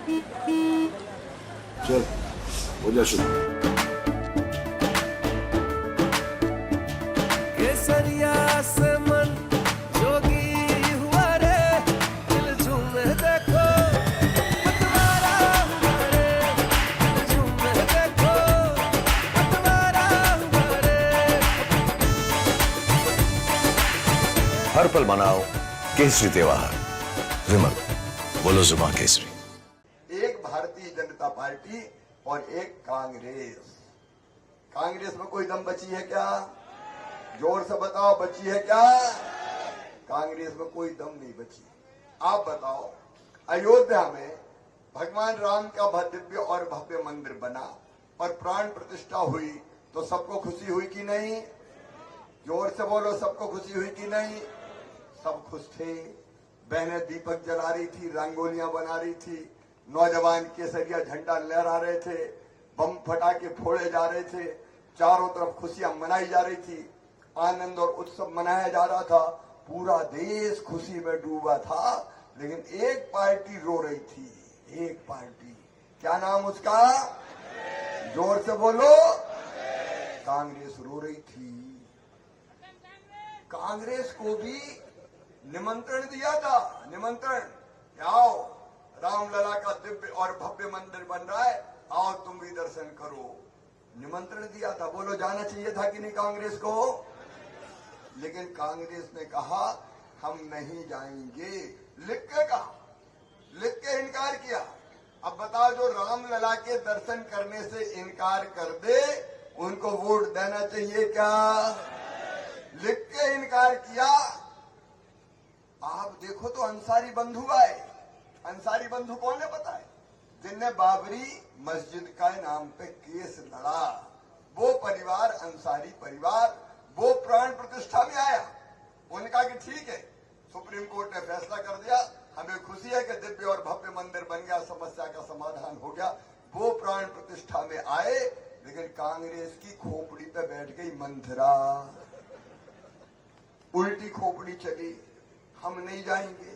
चल हो जा शुरू। केसरिया से मन जोगी हुआ रे, दिल झूमे देखो पतवारा हुआ रे, दिल झूमे देखो पतवारा हुआ रे। हर पल मनाओ केसरी त्योहार। विमल, बोलो जुबान केसरी। एक भारतीय जनता पार्टी और एक कांग्रेस। कांग्रेस में कोई दम बची है क्या? जोर से बताओ, बची है क्या? कांग्रेस में कोई दम नहीं बची। आप बताओ, अयोध्या में भगवान राम का दिव्य और भव्य मंदिर बना और प्राण प्रतिष्ठा हुई तो सबको खुशी हुई कि नहीं? जोर से बोलो, सबको खुशी हुई कि नहीं? सब खुश थे। बहनें दीपक जला रही थी, रंगोलियां बना रही थी, नौजवान केसरिया झंडा लहरा रहे थे, बम फटाके फोड़े जा रहे थे, चारों तरफ खुशियां मनाई जा रही थी, आनंद और उत्सव मनाया जा रहा था, पूरा देश खुशी में डूबा था। लेकिन एक पार्टी रो रही थी, एक पार्टी। क्या नाम उसका? जोर से बोलो। कांग्रेस रो रही थी। कांग्रेस को भी निमंत्रण दिया था, निमंत्रण, आओ रामलला का दिव्य और भव्य मंदिर बन रहा है, आओ तुम भी दर्शन करो। निमंत्रण दिया था, बोलो जाना चाहिए था कि नहीं कांग्रेस को? लेकिन कांग्रेस ने कहा हम नहीं जाएंगे, लिख के कहा, लिख के इनकार किया। अब बताओ, जो रामलला के दर्शन करने से इनकार कर दे उनको वोट देना चाहिए क्या? लिख के इनकार किया। आप देखो तो अंसारी बंधु आए। अंसारी बंधु कौन है पता है? जिनने बाबरी मस्जिद का नाम पे केस लड़ा, वो परिवार, अंसारी परिवार, वो प्राण प्रतिष्ठा में आया। उनका कि ठीक है, सुप्रीम कोर्ट ने फैसला कर दिया, हमें खुशी है कि दिव्य और भव्य मंदिर बन गया, समस्या का समाधान हो गया। वो प्राण प्रतिष्ठा में आए, लेकिन कांग्रेस की खोपड़ी पे बैठ गई मंथरा, उल्टी खोपड़ी चली। हम नहीं जाएंगे,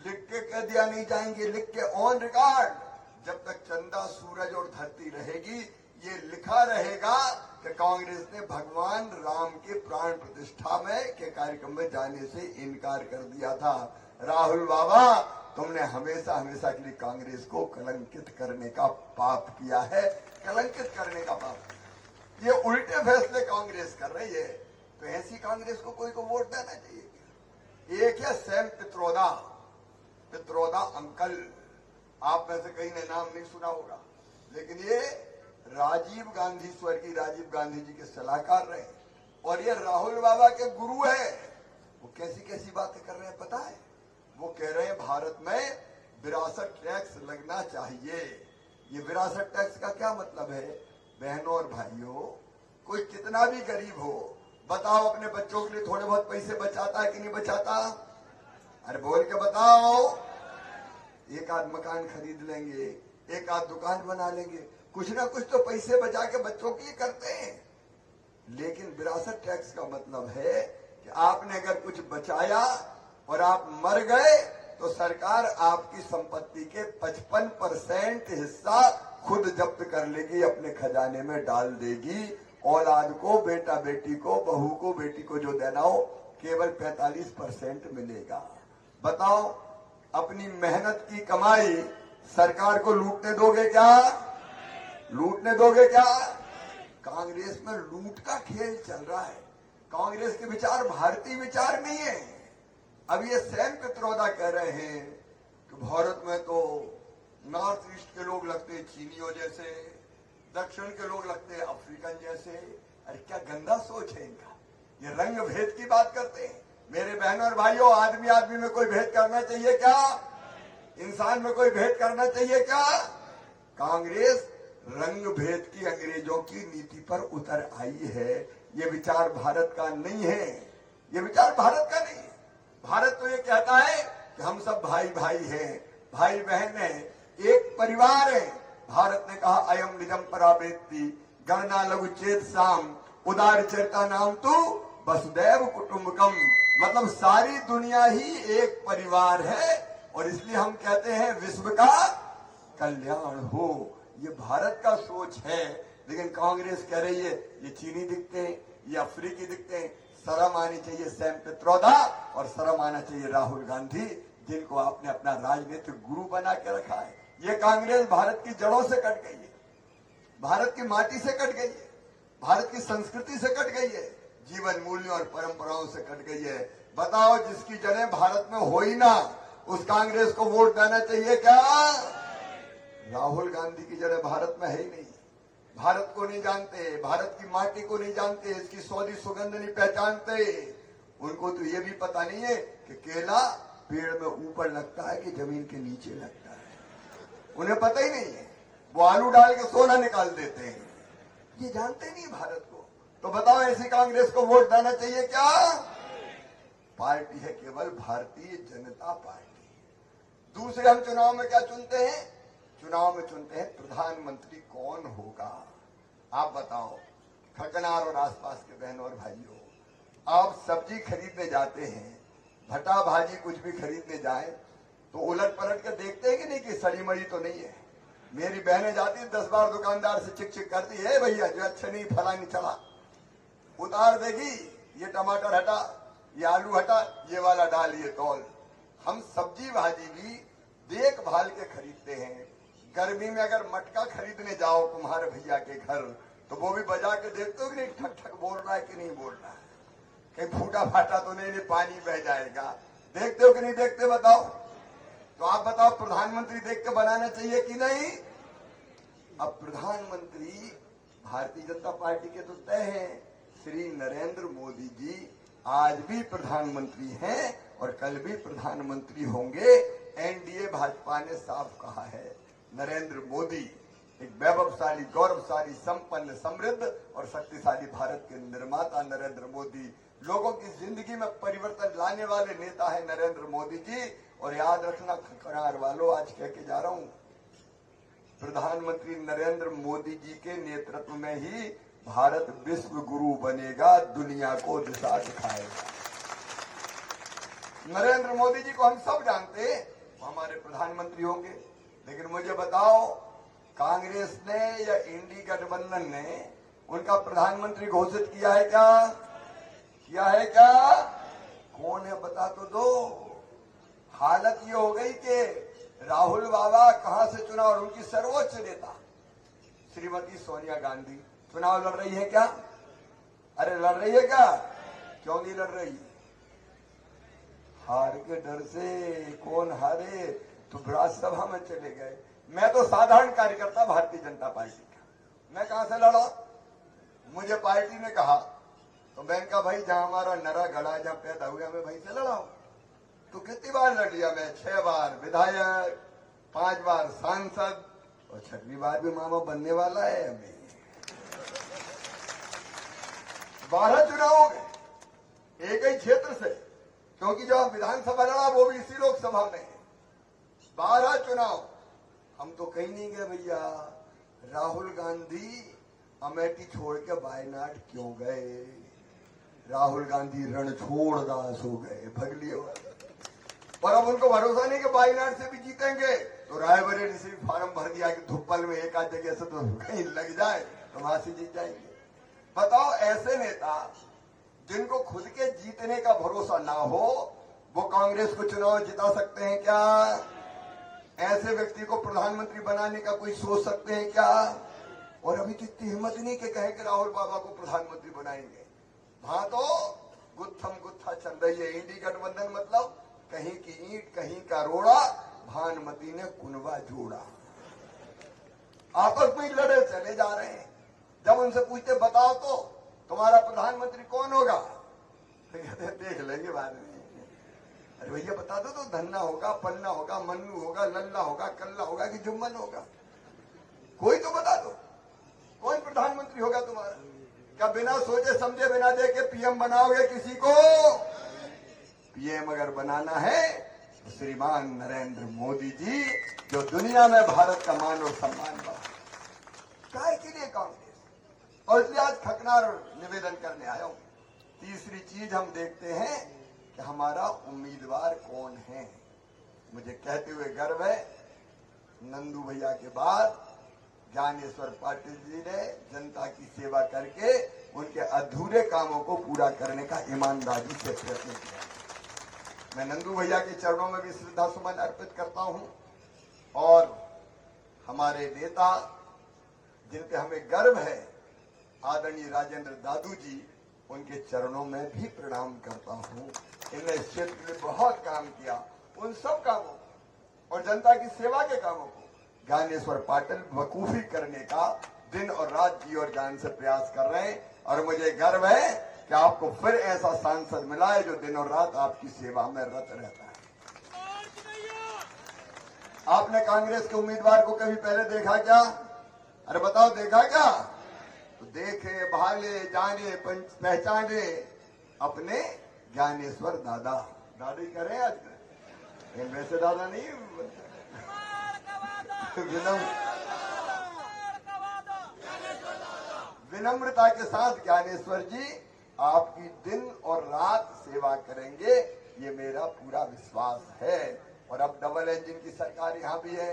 लिख के कह दिया नहीं जाएंगे, लिख के ऑन रिकॉर्ड। जब तक चंदा सूरज और धरती रहेगी ये लिखा रहेगा कि कांग्रेस ने भगवान राम के प्राण प्रतिष्ठा में के कार्यक्रम में जाने से इनकार कर दिया था। राहुल बाबा, तुमने हमेशा हमेशा के लिए कांग्रेस को कलंकित करने का पाप किया है, कलंकित करने का पाप। ये उल्टे फैसले कांग्रेस कर रही है, तो ऐसी कांग्रेस को कोई को वोट देना चाहिए। एक है सैम पित्रोदा, पित्रोदा अंकल, आप में से कई ने नाम नहीं सुना होगा, लेकिन ये राजीव गांधी, स्वर्गीय राजीव गांधी जी के सलाहकार रहे और ये राहुल बाबा के गुरु है। वो कैसी कैसी बातें कर रहे हैं पता है? वो कह रहे हैं भारत में विरासत टैक्स लगना चाहिए। ये विरासत टैक्स का क्या मतलब है? बहनों और भाइयों, कोई कितना भी गरीब हो, बताओ अपने बच्चों के लिए थोड़े बहुत पैसे बचाता है कि नहीं बचाता? अरे बोल के बताओ। एक आध मकान खरीद लेंगे, एक आध दुकान बना लेंगे, कुछ ना कुछ तो पैसे बचा के बच्चों के लिए करते हैं। लेकिन विरासत टैक्स का मतलब है कि आपने अगर कुछ बचाया और आप मर गए तो सरकार आपकी संपत्ति के 55% हिस्सा खुद जब्त कर लेगी, अपने खजाने में डाल देगी। औलाद को, बेटा बेटी को, बहू को, बेटी को जो देना हो केवल 45% मिलेगा। बताओ, अपनी मेहनत की कमाई सरकार को लूटने दोगे क्या? लूटने दोगे क्या? कांग्रेस में लूट का खेल चल रहा है। कांग्रेस के विचार भारतीय विचार नहीं है। अब ये सैम पित्रोदा कह रहे हैं कि भारत में तो नॉर्थ ईस्ट के लोग लगते हैं चीनियों जैसे, दक्षिण के लोग लगते हैं अफ्रीकन जैसे। अरे क्या गंदा सोच है इनका, ये रंग भेद की बात करते हैं। मेरे बहनों और भाइयों, आदमी आदमी में कोई भेद करना चाहिए क्या? इंसान में कोई भेद करना चाहिए क्या? कांग्रेस रंग भेद की अंग्रेजों की नीति पर उतर आई है। ये विचार भारत का नहीं है, ये विचार भारत का नहीं है। भारत तो ये कहता है कि हम सब भाई भाई हैं, भाई बहन हैं, एक परिवार है। भारत ने कहा अयम निजम परावेत्ति गणना लघु चेत साम उदार चरिता नाम तू वसुदैव कुटुंबकम। मतलब सारी दुनिया ही एक परिवार है और इसलिए हम कहते हैं विश्व का कल्याण हो, ये भारत का सोच है। लेकिन कांग्रेस कह रही है ये चीनी दिखते हैं, ये अफ्रीकी दिखते हैं। शर्म आनी चाहिए सैम पित्रोदा और शर्म आना चाहिए राहुल गांधी, जिनको आपने अपना राजनीतिक गुरु बना के रखा है। ये कांग्रेस भारत की जड़ों से कट गई है, भारत की माटी से कट गई है, भारत की संस्कृति से कट गई है, जीवन मूल्यों और परंपराओं से कट गई है। बताओ, जिसकी जड़ें भारत में हो ही ना, उस कांग्रेस को वोट देना चाहिए क्या? राहुल गांधी की जड़ें भारत में है ही नहीं, भारत को नहीं जानते, भारत की माटी को नहीं जानते, इसकी सौदी सुगंध नहीं पहचानते। उनको तो ये भी पता नहीं है कि केला पेड़ में ऊपर लगता है कि जमीन के नीचे लगता है, उन्हें पता ही नहीं है। वो आलू डाल के सोना निकाल देते हैं, ये जानते नहीं भारत को। तो बताओ, ऐसी कांग्रेस को वोट देना चाहिए क्या? पार्टी है केवल भारतीय जनता पार्टी। दूसरे, हम चुनाव में क्या चुनते हैं? चुनाव में चुनते हैं प्रधानमंत्री कौन होगा। आप बताओ, खकनार और आसपास के बहनों और भाइयों, आप सब्जी खरीदने जाते हैं, भटा भाजी कुछ भी खरीदने जाए तो उलट पलट कर देखते हैं कि नहीं कि सड़ी मड़ी तो नहीं है। मेरी बहनें जाती 10 बार दुकानदार से चिक चिक करती है, भैया जो अच्छा नहीं फला नहीं चला, उतार देगी, ये टमाटर हटा, ये आलू हटा, ये वाला डाल, ये तौल। हम सब्जी भाजी भी देखभाल के खरीदते हैं। गर्मी में अगर मटका खरीदने जाओ तुम्हारे भैया के घर, तो वो भी बजा के देखते हो कि नहीं ठक ठक बोल रहा है कि नहीं बोल रहा है, कहीं फूटा फाटा तो नहीं, पानी बह जाएगा। देखते हो कि नहीं देखते? बताओ। तो आप बताओ, प्रधानमंत्री देख के बनाना चाहिए कि नहीं? अब प्रधानमंत्री भारतीय जनता पार्टी के तो तय हैं। श्री नरेंद्र मोदी जी आज भी प्रधानमंत्री हैं और कल भी प्रधानमंत्री होंगे। एनडीए भाजपा ने साफ कहा है, नरेंद्र मोदी एक वैभवशाली, गौरवशाली, संपन्न, समृद्ध और शक्तिशाली भारत के निर्माता नरेंद्र मोदी, लोगों की जिंदगी में परिवर्तन लाने वाले नेता है नरेंद्र मोदी जी। और याद रखना खकनार वालों, आज कह के जा रहा हूं, प्रधानमंत्री नरेंद्र मोदी जी के नेतृत्व में ही भारत विश्व गुरु बनेगा, दुनिया को दिशा दिखाएगा। नरेंद्र मोदी जी को हम सब जानते हैं, हमारे प्रधानमंत्री होंगे। लेकिन मुझे बताओ, कांग्रेस ने या इंडी गठबंधन ने उनका प्रधानमंत्री घोषित किया है क्या? किया है क्या? कौन है बता तो दो। हालत ये हो गई कि राहुल बाबा कहां से चुनाव, और उनकी सर्वोच्च नेता श्रीमती सोनिया गांधी चुनाव लड़ रही है क्या? अरे लड़ रही है क्या? क्यों नहीं लड़ रही? हार के डर से। कौन हारे? तो राज्यसभा में चले गए। मैं तो साधारण कार्यकर्ता भारतीय जनता पार्टी का, मैं कहां से लड़ा? मुझे पार्टी ने कहा, तो मैंने कहा भाई जहां हमारा नरा गड़ा, जहां पैदा हुआ, मैं वहीं से लड़ा हूं। तो कितनी बार लड़ लिया मैं? 6 बार विधायक, 5 बार सांसद, और 6वीं बार भी मामा बनने वाला है हमें। 12 चुनाव हो गए एक ही क्षेत्र से, क्योंकि जो विधानसभा लड़ा वो भी इसी लोकसभा में है। 12 चुनाव हम तो कहीं नहीं गए भैया। राहुल गांधी अमेठी छोड़ के वायनाड क्यों गए? राहुल गांधी रण छोड़ दास हो गए, भगली हो गए। और अब उनको भरोसा नहीं कि वायनाड से भी जीतेंगे, तो रायबरेली से भी फार्म भर दिया कि धुप्पल में एक आध जगह से तो कहीं लग जाए तो वहां से जीत जाएंगे। बताओ, ऐसे नेता जिनको खुद के जीतने का भरोसा ना हो, वो कांग्रेस को चुनाव जिता सकते हैं क्या? ऐसे व्यक्ति को प्रधानमंत्री बनाने का कोई सोच सकते हैं क्या? और अभी तो इतनी हिम्मत नहीं कि कहे कि राहुल बाबा को प्रधानमंत्री बनाएंगे। वहां तो गुत्थम गुत्था चल रही है। इंडी गठबंधन मतलब कहीं की ईंट कहीं का रोड़ा, भानुमति ने कुनवा जोड़ा। आपस में लड़े चले जा रहे हैं। जब उनसे पूछते बताओ तो तुम्हारा प्रधानमंत्री कौन होगा, तो कहते देख लेंगे बाद में। अरे भैया बता दो तो धन्ना होगा, पन्ना होगा, मन्नू होगा, लल्ला होगा, कल्ला होगा कि जुम्मन होगा? कोई तो बता दो, कौन प्रधानमंत्री होगा तुम्हारा? क्या बिना सोचे समझे, बिना देखे पीएम बनाओगे किसी को? पीएम अगर बनाना है तो श्रीमान नरेंद्र मोदी जी, जो दुनिया में भारत का मान और सम्मान बढ़ा। काय के लिए कांग्रेस? और इसलिए आज खकनार निवेदन करने आया हूं। तीसरी चीज हम देखते हैं कि हमारा उम्मीदवार कौन है। मुझे कहते हुए गर्व है, नंदू भैया के बाद ज्ञानेश्वर पाटिल जी ने जनता की सेवा करके उनके अधूरे कामों को पूरा करने का ईमानदारी से प्रयत्न किया। मैं नंदू भैया के चरणों में भी श्रद्धा सुमन अर्पित करता हूं और हमारे नेता जिन पे हमें गर्व है आदरणीय राजेंद्र दादू जी, उनके चरणों में भी प्रणाम करता हूं। इन्होंने इस क्षेत्र में बहुत काम किया। उन सब कामों और जनता की सेवा के कामों को ज्ञानेश्वर पाटिल बखूबी करने का दिन और रात जी और जान से प्रयास कर रहे हैं और मुझे गर्व है कि आपको फिर ऐसा सांसद मिला है जो दिन और रात आपकी सेवा में रत रहता है। आपने कांग्रेस के उम्मीदवार को कभी पहले देखा क्या? अरे बताओ, देखा क्या? तो देखे, भाले, जाने, पहचाने अपने ज्ञानेश्वर दादा। दादी करें आज लेकिन वैसे दादा नहीं, विनम्रता के साथ ज्ञानेश्वर जी आपकी दिन और रात सेवा करेंगे, ये मेरा पूरा विश्वास है। और अब डबल इंजन की सरकार यहाँ भी है।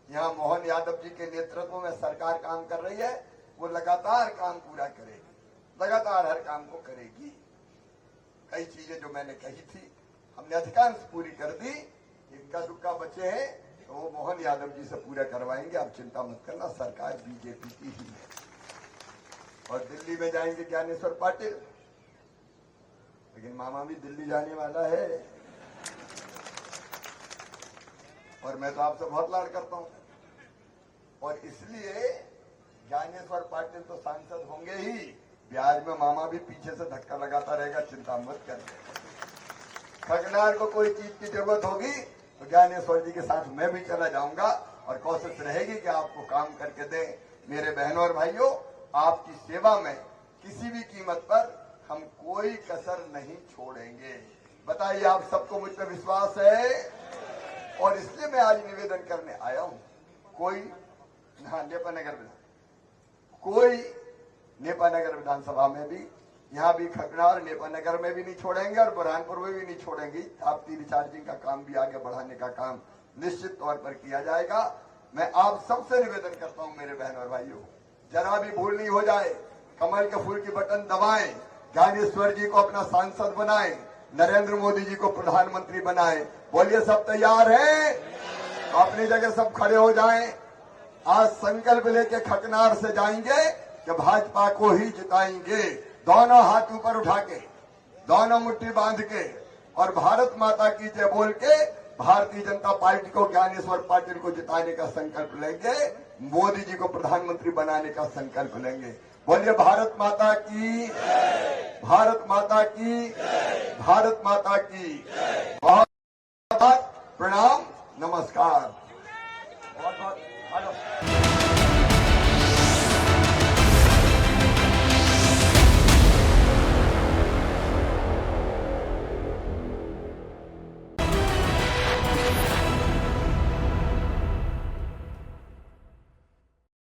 यहाँ मोहन यादव जी के नेतृत्व में सरकार काम कर रही है। वो लगातार काम पूरा करेगी, लगातार हर काम को करेगी। कई चीजें जो मैंने कही थी हमने अधिकांश पूरी कर दी। इनका दुक्का बचे हैं तो वो मोहन यादव जी से पूरा करवाएंगे। आप चिंता मत करना, सरकार बीजेपी की ही है। और दिल्ली में जाएंगे ज्ञानेश्वर पाटिल, लेकिन मामा भी दिल्ली जाने वाला है और मैं तो आपसे बहुत लाड करता हूं और इसलिए ज्ञानेश्वर पाटिल तो सांसद होंगे ही, बिहार में मामा भी पीछे से धक्का लगाता रहेगा। चिंता मत करिए। खगनार को कोई चीज की जरूरत होगी तो ज्ञानेश्वर जी के साथ मैं भी चला जाऊंगा और कोशिश रहेगी कि आपको काम करके दें। मेरे बहनों और भाइयों, आपकी सेवा में किसी भी कीमत पर हम कोई कसर नहीं छोड़ेंगे। बताइए, आप सबको मुझ पर विश्वास है? और इसलिए मैं आज निवेदन करने आया हूं। कोई नेपानगर विधानसभा में भी, यहाँ भी खगनार नेपानगर में भी नहीं छोड़ेंगे और बुरहानपुर में भी नहीं छोड़ेंगे। ताप्ती रिचार्जिंग का काम भी आगे बढ़ाने का काम निश्चित तौर पर किया जाएगा। मैं आप सबसे निवेदन करता हूं मेरे बहन और भाइयों, जरा भी भूल नहीं हो जाए, कमल के फूल की बटन दबाएं, ज्ञानेश्वर जी को अपना सांसद बनाएं, नरेंद्र मोदी जी को प्रधानमंत्री बनाएं। बोलिए, सब तैयार हैं? तो अपनी जगह सब खड़े हो जाएं। आज संकल्प लेके खगनार से जाएंगे कि भाजपा को ही जिताएंगे। दोनों हाथ ऊपर उठा के, दोनों मुट्ठी बांध के और भारत माता की जय बोल के भारतीय जनता पार्टी को, ज्ञानेश्वर पाटिल को जिताने का संकल्प लेंगे। मोदी जी को प्रधानमंत्री बनाने का संकल्प लेंगे। बोलिए, भारत माता की, भारत माता की, भारत माता की। बहुत प्रणाम, नमस्कार।